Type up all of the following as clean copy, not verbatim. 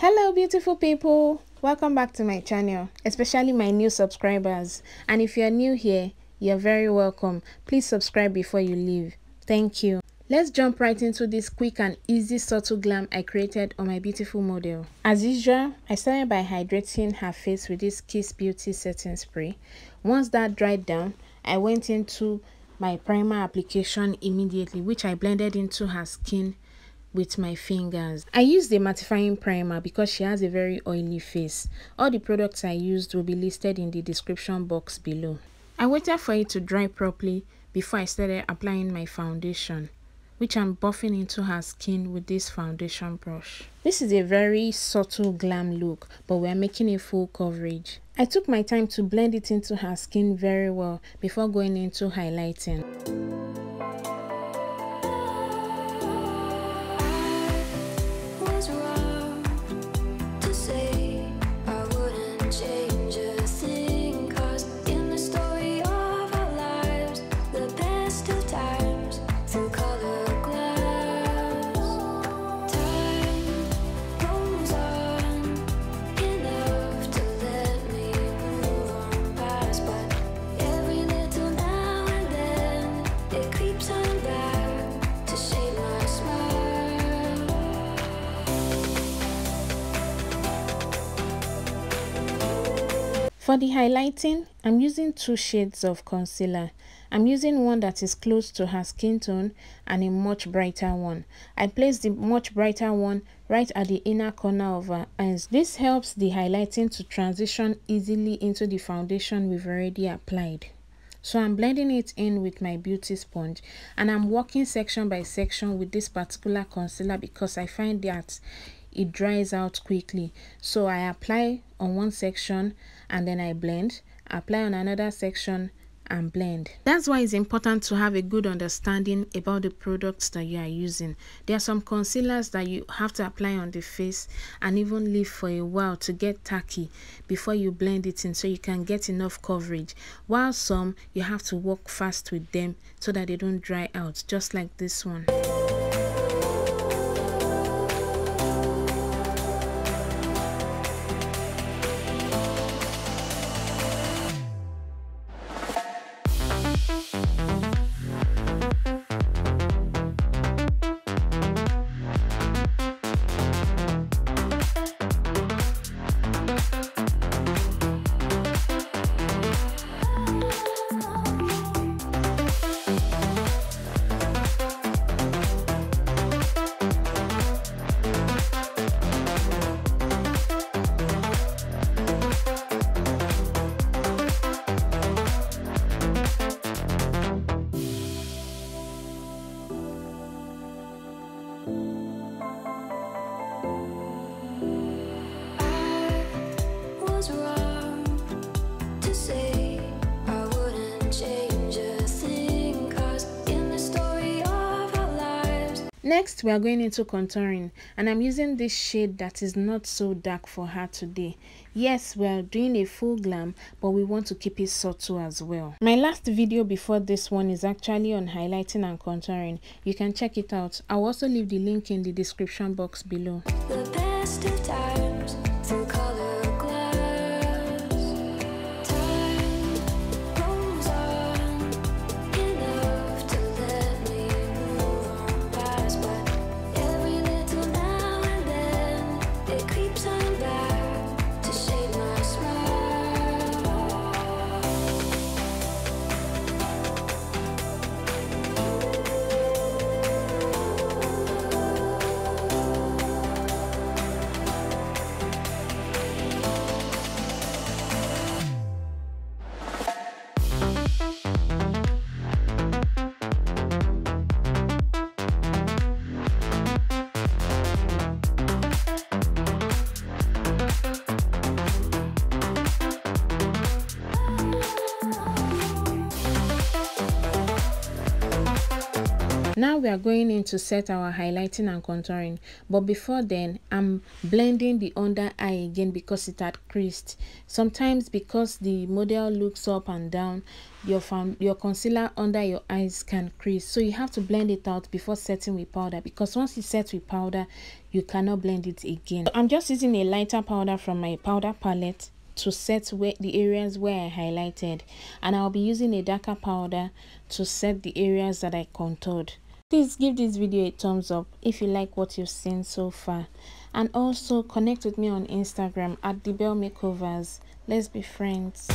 Hello beautiful people, welcome back to my channel, especially my new subscribers. And if you're new here, you're very welcome. Please subscribe before you leave. Thank you. Let's jump right into this quick and easy subtle glam I created on my beautiful model. As usual, I started by hydrating her face with this Hii Beauty setting spray. Once that dried down, I went into my primer application immediately, which I blended into her skin with my fingers. I used a mattifying primer because she has a very oily face. All the products I used will be listed in the description box below. I waited for it to dry properly before I started applying my foundation, which I'm buffing into her skin with this foundation brush. This is a very subtle glam look, but we're making a full coverage. I took my time to blend it into her skin very well before going into highlighting. For the highlighting, I'm using two shades of concealer. I'm using one that is close to her skin tone and a much brighter one. I placed the much brighter one right at the inner corner of her eyes. This helps the highlighting to transition easily into the foundation we've already applied. So I'm blending it in with my beauty sponge, and I'm working section by section with this particular concealer because I find that it dries out quickly. So I apply on one section and then I blend, apply on another section and blend. That's why it's important to have a good understanding about the products that you are using. There are some concealers that you have to apply on the face and even leave for a while to get tacky before you blend it in so you can get enough coverage, while some you have to work fast with them so that they don't dry out, just like this one. Next, we are going into contouring, and I'm using this shade that is not so dark for her today. Yes, we are doing a full glam, but we want to keep it subtle as well. My last video before this one is actually on highlighting and contouring. You can check it out. I'll also leave the link in the description box below. The best of times through color. Now we are going in to set our highlighting and contouring, but before then I'm blending the under eye again because it had creased. Sometimes because the model looks up and down, your concealer under your eyes can crease, so you have to blend it out before setting with powder, because once you set with powder you cannot blend it again. So I'm just using a lighter powder from my powder palette to set the areas where I highlighted, and I'll be using a darker powder to set the areas that I contoured. Please give this video a thumbs up if you like what you've seen so far, and also connect with me on Instagram at @thebellmakeovers. Let's be friends.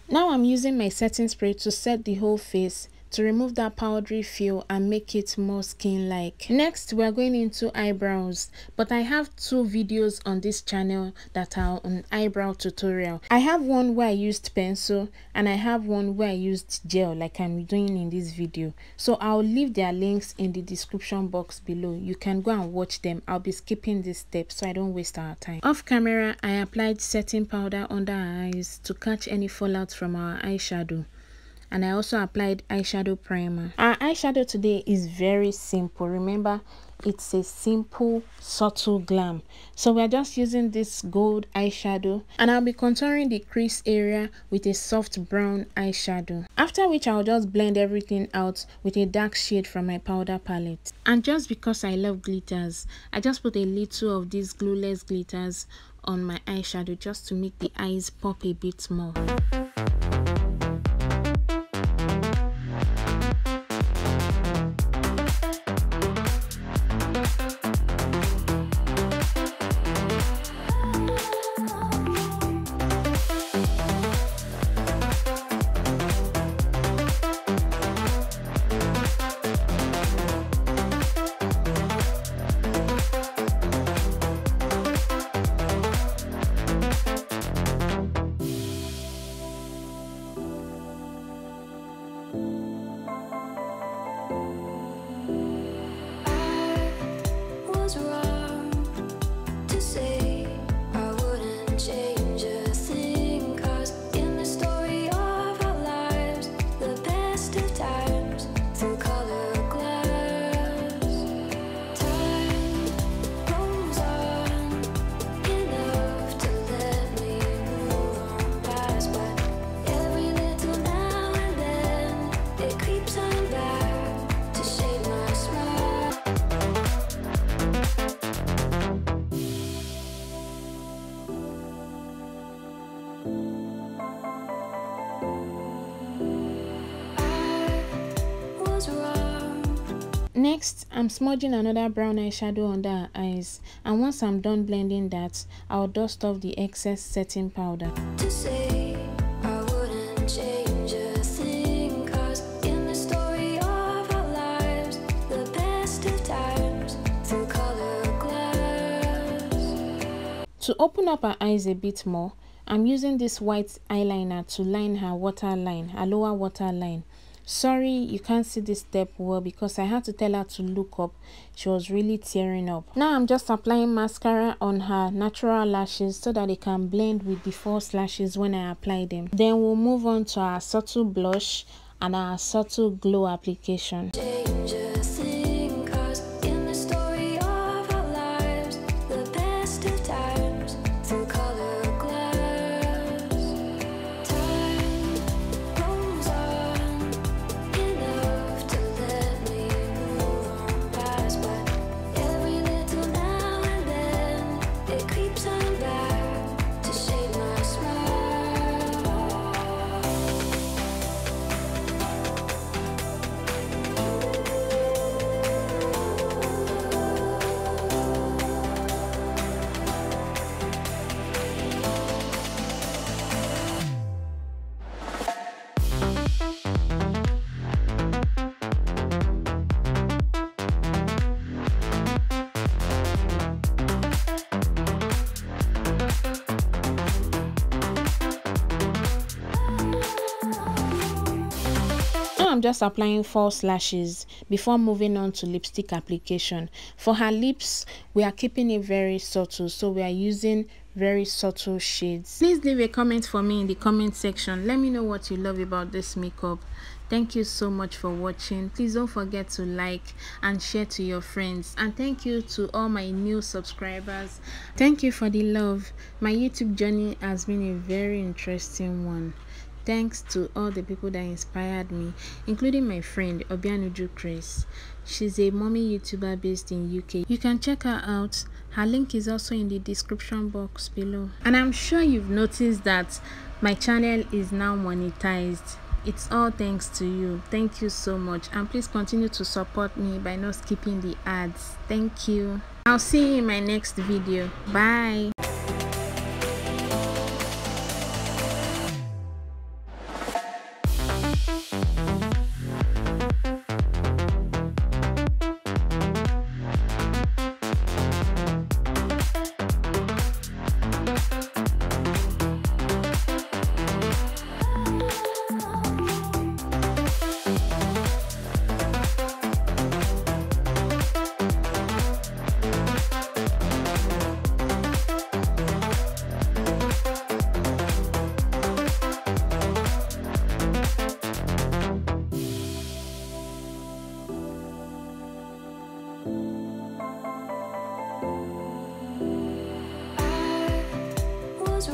Now I'm using my setting spray to set the whole face to remove that powdery feel and make it more skin-like. Next, we are going into eyebrows, but I have two videos on this channel that are on eyebrow tutorial. I have one where I used pencil and I have one where I used gel like I'm doing in this video. So I'll leave their links in the description box below. You can go and watch them. I'll be skipping this step so I don't waste our time. Off camera, I applied setting powder under our eyes to catch any fallout from our eyeshadow. And I also applied eyeshadow primer. Our eyeshadow today is very simple. Remember, it's a simple, subtle glam. So we're just using this gold eyeshadow, and I'll be contouring the crease area with a soft brown eyeshadow. After which I'll just blend everything out with a dark shade from my powder palette. And just because I love glitters, I just put a little of these glueless glitters on my eyeshadow just to make the eyes pop a bit more. Next, I'm smudging another brown eyeshadow under her eyes, and once I'm done blending that, I'll dust off the excess setting powder. To open up her eyes a bit more, I'm using this white eyeliner to line her waterline, her lower waterline. Sorry you can't see this step well because I had to tell her to look up. She was really tearing up. Now I'm just applying mascara on her natural lashes so that they can blend with the false lashes when I apply them. Then we'll move on to our subtle blush and our subtle glow application. just applying false lashes before moving on to lipstick application. For her lips, we are keeping it very subtle, so we are using very subtle shades. Please leave a comment for me in the comment section. Let me know what you love about this makeup. Thank you so much for watching. Please don't forget to like and share to your friends, and thank you to all my new subscribers. Thank you for the love. My YouTube journey has been a very interesting one. Thanks to all the people that inspired me, including my friend OBIANUJU Kris. She's a mommy YouTuber based in UK. You can check her out. Her link is also in the description box below. And I'm sure you've noticed that my channel is now monetized. It's all thanks to you. Thank you so much, and please continue to support me by not skipping the ads. Thank you. I'll see you in my next video. Bye. Was